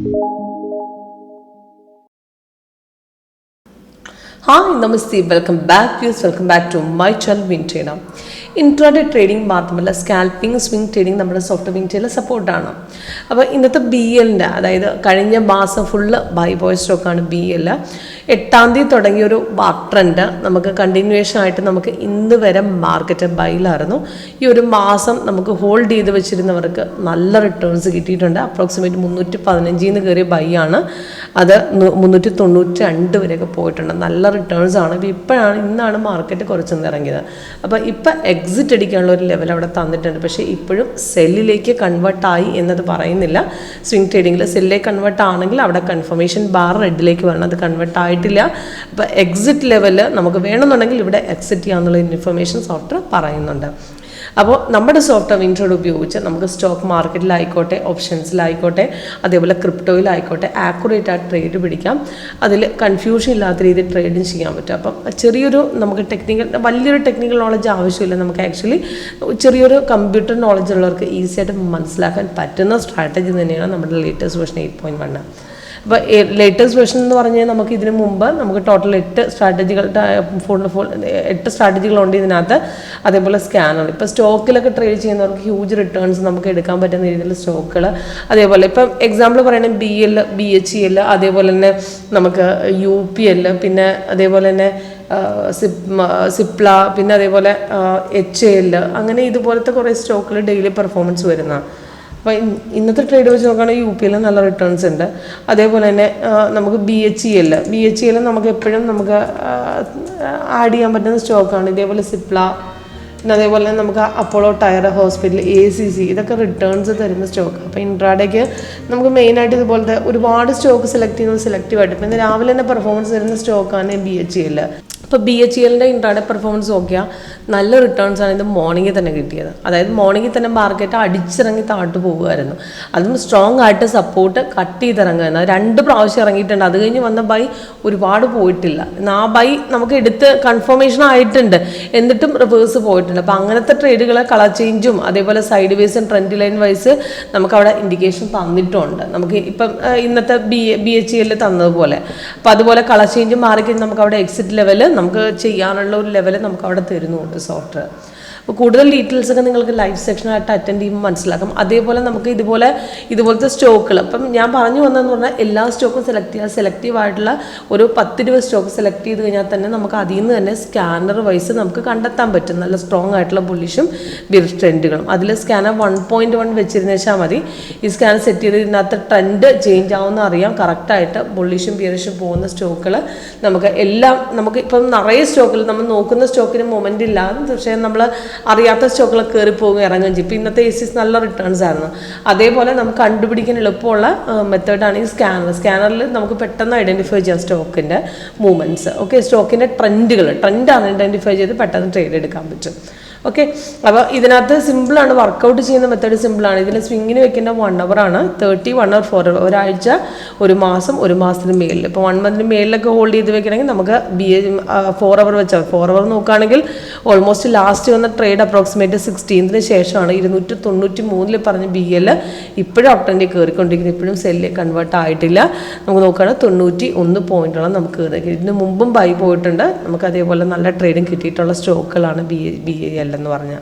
Hi, Namaste, welcome back to my channel Vintrader. Intraday trading മാത്രമല്ല scalping swing trading നമ്മുടെ soft വിൻറ്റേജിൽ സപ്പോർട്ടാണ്. അപ്പോൾ ഇന്നത്തെ ബി എല്ലിൻ്റെ അതായത് കഴിഞ്ഞ മാസം ഫുള്ള് ബൈ ബോയ് സ്റ്റോക്കാണ് ബി എൽ. 8-ാം തീയതി തുടങ്ങിയൊരു ബാക്ക് ട്രെൻഡ് നമുക്ക് കണ്ടിന്യൂവേഷൻ ആയിട്ട് നമുക്ക് ഇന്ന് വരെ മാർക്കറ്റ് ബൈയിലായിരുന്നു. ഈ ഒരു മാസം നമുക്ക് ഹോൾഡ് ചെയ്ത് വെച്ചിരുന്നവർക്ക് നല്ല റിട്ടേൺസ് കിട്ടിയിട്ടുണ്ട്. അപ്രോക്സിമേറ്റ് 315 കയറിയ ബൈ ആണ്, അത് 392 വരെയൊക്കെ പോയിട്ടുണ്ട്. നല്ല റിട്ടേൺസ് ആണ്. ഇന്നാണ് മാർക്കറ്റ് കുറച്ചൊന്ന് ഇറങ്ങിയത്. അപ്പോൾ ഇപ്പം എക്സിറ്റ് അടിക്കാനുള്ള ഒരു ലെവൽ അവിടെ തന്നിട്ടുണ്ട്. പക്ഷേ ഇപ്പോഴും സെല്ലിലേക്ക് കൺവേർട്ടായി എന്നത് പറയുന്നില്ല. സ്വിംഗ് ട്രേഡിങ്ങിൽ സെല്ലിലേക്ക് കൺവേർട്ട് ആണെങ്കിൽ അവിടെ കൺഫർമേഷൻ ബാർ റെഡിലേക്ക് വരണം, അത് കൺവേർട്ട് ആയിട്ടില്ല. അപ്പോൾ എക്സിറ്റ് ലെവല് നമുക്ക് വേണമെന്നുണ്ടെങ്കിൽ ഇവിടെ എക്സിറ്റ് ചെയ്യാമെന്നുള്ള ഇൻഫർമേഷൻ സോഫ്റ്റ്വെയർ പറയുന്നുണ്ട്. അപ്പോൾ നമ്മുടെ സോഫ്റ്റ്വെയർ വിൻട്രോഡ് ഉപയോഗിച്ച് നമുക്ക് സ്റ്റോക്ക് മാർക്കറ്റിലായിക്കോട്ടെ, ഓപ്ഷൻസിലായിക്കോട്ടെ, അതേപോലെ ക്രിപ്റ്റോയിലായിക്കോട്ടെ ആക്യുറേറ്റ് ആയിട്ട് ട്രേഡ് പിടിക്കാം. അതിൽ കൺഫ്യൂഷൻ ഇല്ലാത്ത രീതിയിൽ ട്രേഡിങ് ചെയ്യാൻ പറ്റും. അപ്പം ചെറിയൊരു നമുക്ക് വലിയൊരു ടെക്നിക്കൽ നോളജ് ആവശ്യമില്ല. നമുക്ക് ആക്ച്വലി ചെറിയൊരു കമ്പ്യൂട്ടർ നോളജ് ഉള്ളവർക്ക് ഈസി ആയിട്ട് മനസ്സിലാക്കാൻ പറ്റുന്ന സ്ട്രാറ്റജി തന്നെയാണ് നമ്മുടെ ലേറ്റസ്റ്റ് വേർഷൻ 8.1. അപ്പോൾ ലേറ്റസ്റ്റ് വേർഷൻ എന്ന് പറഞ്ഞാൽ നമുക്ക് ഇതിന് മുമ്പ് നമുക്ക് ടോട്ടൽ 8 സ്ട്രാറ്റജികളുണ്ട് ഇതിനകത്ത്. അതേപോലെ സ്കാനർ, ഇപ്പോൾ സ്റ്റോക്കിലൊക്കെ ട്രേഡ് ചെയ്യുന്നവർക്ക് ഹ്യൂജ് റിട്ടേൺസ് നമുക്ക് എടുക്കാൻ പറ്റുന്ന രീതിയിലുള്ള സ്റ്റോക്കുകൾ. അതേപോലെ ഇപ്പം എക്സാമ്പിൾ പറയുകയാണെങ്കിൽ BL, BHEL, അതേപോലെ തന്നെ നമുക്ക് UPL, പിന്നെ അതേപോലെ തന്നെ സിപ്ല, പിന്നെ അതേപോലെ HAL, അങ്ങനെ ഇതുപോലത്തെ കുറേ സ്റ്റോക്കുകൾ ഡെയിലി പെർഫോമൻസ് വരുന്നതാണ്. അപ്പോൾ ഇന്നത്തെ ട്രേഡ് വെച്ച് നോക്കുകയാണെങ്കിൽ UPL നല്ല റിട്ടേൺസ് ഉണ്ട്. അതേപോലെ തന്നെ നമുക്ക് BHEL നമുക്ക് എപ്പോഴും നമുക്ക് ആഡ് ചെയ്യാൻ പറ്റുന്ന സ്റ്റോക്കാണ്. ഇതേപോലെ സിപ്ല, പിന്നെ അതേപോലെ തന്നെ നമുക്ക് അപ്പോളോ ടയർ ഹോസ്പിറ്റൽ, ACC, ഇതൊക്കെ റിട്ടേൺസ് തരുന്ന സ്റ്റോക്ക്. അപ്പോൾ ഇൻട്രാഡേക്ക് നമുക്ക് മെയിനായിട്ട് ഇതുപോലത്തെ ഒരുപാട് സ്റ്റോക്ക് സെലക്ട് ചെയ്യുന്നത് സെലക്റ്റീവായിട്ട്. ഇപ്പം ഇന്ന് രാവിലെ തന്നെ പെർഫോമൻസ് തരുന്ന സ്റ്റോക്കാണ് BHEL. ഇപ്പോൾ BHELൻ്റെ ഇൻട്രാഡേ പെർഫോമൻസ് നോക്കിയാൽ നല്ല റിട്ടേൺസ് ആണ് ഇത് മോർണിംഗിൽ തന്നെ കിട്ടിയത്. അതായത് മോർണിംഗിൽ തന്നെ മാർക്കറ്റ് അടിച്ചിറങ്ങി താഴ്ത്തു പോകുമായിരുന്നു. അതും സ്ട്രോങ് ആയിട്ട് സപ്പോർട്ട് കട്ട് ചെയ്തിറങ്ങുന്നത് 2 പ്രാവശ്യം ഇറങ്ങിയിട്ടുണ്ട്. അത് കഴിഞ്ഞ് വന്ന ബൈ ഒരുപാട് പോയിട്ടില്ല. ആ ബൈ നമുക്ക് എടുത്ത് കൺഫർമേഷൻ ആയിട്ടുണ്ട്, എന്നിട്ടും റിവേഴ്സ് പോയിട്ടുണ്ട്. അപ്പോൾ അങ്ങനത്തെ ട്രേഡുകൾ കളർ ചേഞ്ചും അതേപോലെ സൈഡ് വേസും ട്രെൻഡ് ലൈൻ വൈസ് നമുക്ക് അവിടെ ഇൻഡിക്കേഷൻ തന്നിട്ടുണ്ട്. നമുക്ക് ഇപ്പം ഇന്നത്തെ BHEL തന്നതുപോലെ. അപ്പോൾ അതുപോലെ കളർ ചേഞ്ചും മാറിക്കഴിഞ്ഞ് നമുക്ക് അവിടെ എക്സിറ്റ് ലെവല് നമുക്ക് ചെയ്യാനുള്ള ഒരു ലെവൽ നമുക്ക് അവിടെ തരുന്നുണ്ട് സോഫ്റ്റ്വെയർ. അപ്പോൾ കൂടുതൽ ഡീറ്റെയിൽസ് ഒക്കെ നിങ്ങൾക്ക് ലൈവ് സെക്ഷനായിട്ട് അറ്റൻഡ് ചെയ്യുമ്പോൾ മനസ്സിലാക്കും. അതേപോലെ നമുക്ക് ഇതുപോലത്തെ സ്റ്റോക്കുകൾ ഇപ്പം ഞാൻ പറഞ്ഞു വന്നതെന്ന് പറഞ്ഞാൽ എല്ലാ സ്റ്റോക്കും സെലക്റ്റീവ് ആയിട്ടുള്ള ഒരു 10-20 സ്റ്റോക്ക് സെലക്ട് ചെയ്ത് കഴിഞ്ഞാൽ തന്നെ നമുക്ക് അതിൽ നിന്ന് തന്നെ സ്കാനർ വൈസ് നമുക്ക് കണ്ടെത്താൻ പറ്റും നല്ല സ്ട്രോങ് ആയിട്ടുള്ള ബുള്ളിഷും ബിയറിഷ് ട്രെൻഡുകളും. അതിൽ സ്കാനർ 1.1 വെച്ചിരുന്ന വെച്ചാൽ മതി. ഈ സ്കാനർ സെറ്റ് ചെയ്ത് ഇതിനകത്ത് ട്രെൻഡ് ചേഞ്ച് ആവുമെന്ന് അറിയാം. കറക്റ്റായിട്ട് ബുള്ളിഷും ബിയറിഷും പോകുന്ന സ്റ്റോക്കുകൾ നമുക്ക് ഇപ്പം നിറയെ സ്റ്റോക്കുകൾ നമ്മൾ നോക്കുന്ന സ്റ്റോക്കിന് മൊമെൻ്റ് ഇല്ല, പക്ഷേ നമ്മൾ അറിയാത്ത സ്റ്റോക്കുകൾ കയറിപ്പോകും ഇറങ്ങുകയും ചെയ്യും. ഇപ്പോൾ ഇന്നത്തെ ACS നല്ല റിട്ടേൺസ് ആയിരുന്നു. അതേപോലെ നമുക്ക് കണ്ടുപിടിക്കാൻ എളുപ്പമുള്ള മെത്തേഡാണ് ഈ സ്കാനറിൽ നമുക്ക് പെട്ടെന്ന് ഐഡൻറ്റിഫൈ ചെയ്യാം സ്റ്റോക്കിൻ്റെ മൂവ്മെൻറ്റ്സ്. ഓക്കെ, സ്റ്റോക്കിൻ്റെ ട്രെൻഡാണ് ഐഡൻറ്റിഫൈ ചെയ്ത് പെട്ടെന്ന് ട്രേഡ് എടുക്കാൻ പറ്റും. ഓക്കെ, അപ്പോൾ ഇതിനകത്ത് സിമ്പിളാണ്, വർക്കൗട്ട് ചെയ്യുന്ന മെത്തേഡ് സിമ്പിളാണ്. ഇതിൽ സ്വിങ്ങിന് വെക്കേണ്ട 1 hour ആണ്. 30, 1 hour, 4 hour, ഒരാഴ്ച, ഒരു മാസം, ഒരു മാസത്തിന് മേലിൽ. ഇപ്പോൾ 1 month മേലിലൊക്കെ ഹോൾഡ് ചെയ്ത് വെക്കണമെങ്കിൽ നമുക്ക് 4 hour വെച്ചാൽ 4 hour നോക്കുകയാണെങ്കിൽ ഓൾമോസ്റ്റ് ലാസ്റ്റ് വന്ന ട്രേഡ് അപ്രോക്സിമേറ്റ് 16th ശേഷമാണ് 293 പറഞ്ഞ BL ഇപ്പോഴും അപ് ട്രെൻഡിൽ കയറിക്കൊണ്ടിരിക്കുന്നത്. ഇപ്പോഴും സെല്ലിൽ കൺവേർട്ട് ആയിട്ടില്ല. നമുക്ക് നോക്കുകയാണെങ്കിൽ 91 പോയിന്റോളം നമുക്ക് കയറി. ഇതിന് മുമ്പും ബൈ പോയിട്ടുണ്ട്. നമുക്ക് അതേപോലെ നല്ല ട്രേഡിങ് കിട്ടിയിട്ടുള്ള സ്റ്റോക്കുകളാണ് BAL എന്ന് പറഞ്ഞാൽ.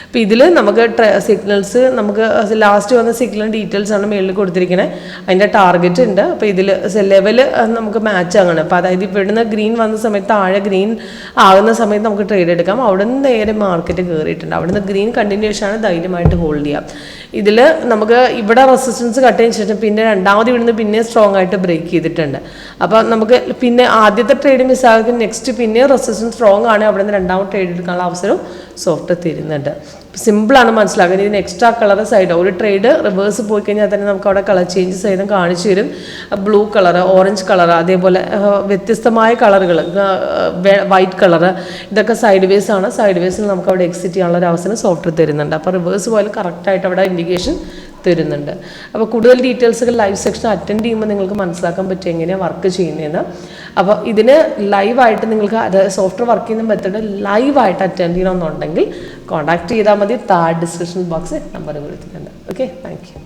അപ്പോൾ ഇതിൽ നമുക്ക് സിഗ്നൽസ് നമുക്ക് ലാസ്റ്റ് വന്ന സിഗ്നൽ ഡീറ്റെയിൽസ് ആണ് മേളിൽ കൊടുത്തിരിക്കുന്നത്. അതിൻ്റെ ടാർഗറ്റ് ഉണ്ട്. അപ്പോൾ ഇതിൽ ലെവൽ നമുക്ക് മാച്ച് ആകണം. അപ്പോൾ അതായത് ഇവിടുന്ന് ഗ്രീൻ വന്ന സമയത്ത് താഴെ ഗ്രീൻ ആകുന്ന സമയത്ത് നമുക്ക് ട്രേഡ് എടുക്കാം. അവിടെ നിന്ന് നേരെ മാർക്കറ്റ് കയറിയിട്ടുണ്ട്. അവിടെ നിന്ന് ഗ്രീൻ കണ്ടിന്യൂഷൻ ആണ്, ധൈര്യമായിട്ട് ഹോൾഡ് ചെയ്യാം. ഇതിൽ നമുക്ക് ഇവിടെ റെസിസ്റ്റൻസ് കട്ട് ചെയ്തതിന് ശേഷം പിന്നെ രണ്ടാമത് ഇവിടുന്ന് പിന്നെ സ്ട്രോങ് ആയിട്ട് ബ്രേക്ക് ചെയ്തിട്ടുണ്ട്. അപ്പോൾ നമുക്ക് പിന്നെ ആദ്യത്തെ ട്രേഡ് മിസ്സാക്കി നെക്സ്റ്റ് പിന്നെ റെസിസ്റ്റൻസ് സ്ട്രോങ് ആണ്, അവിടെ നിന്ന് രണ്ടാമത് ട്രേഡ് എടുക്കാനുള്ള അവസരം സോഫ്റ്റ്വെയർ തരുന്നുണ്ട്. സിമ്പിളാണ് മനസ്സിലാക്കുന്നത്. ഇതിന് എക്സ്ട്രാ കളർ സൈഡ് ഒരു ട്രേഡ് റിവേഴ്സ് പോയി കഴിഞ്ഞാൽ തന്നെ നമുക്ക് അവിടെ കളർ ചേഞ്ചസ് സൈഡും കാണിച്ചു തരും. ബ്ലൂ കളർ, ഓറഞ്ച് കളർ, അതേപോലെ വ്യത്യസ്തമായ കളറുകൾ, വൈറ്റ് കളർ, ഇതൊക്കെ സൈഡ് വേസ് ആണ്. സൈഡ് വേസിൽ നമുക്ക് അവിടെ എക്സിറ്റ് ചെയ്യാനുള്ള ഒരു അവസരം സോഫ്റ്റ്വെയർ തരുന്നുണ്ട്. അപ്പോൾ റിവേഴ്സ് പോയാലും കറക്റ്റായിട്ട് അവിടെ ഇൻഡിക്കേഷൻ തരുന്നുണ്ട്. അപ്പോൾ കൂടുതൽ ഡീറ്റെയിൽസൊക്കെ ലൈവ് സെക്ഷൻ അറ്റൻഡ് ചെയ്യുമ്പോൾ നിങ്ങൾക്ക് മനസ്സിലാക്കാൻ പറ്റും എങ്ങനെയാണ് വർക്ക് ചെയ്യുന്നതെന്ന്. അപ്പോൾ ഇതിന് ലൈവായിട്ട് നിങ്ങൾക്ക് അത് സോഫ്റ്റ്വെയർ വർക്ക് ചെയ്യുന്ന മെത്തേഡ് ലൈവായിട്ട് അറ്റൻഡ് ചെയ്യണമെന്നുണ്ടെങ്കിൽ കോൺടാക്ട് ചെയ്താൽ മതി. താഴെ ഡിസ്ക്രിപ്ഷൻ ബോക്സിൽ നമ്പർ കൊടുത്തിട്ടുണ്ട്. Okay, thank you.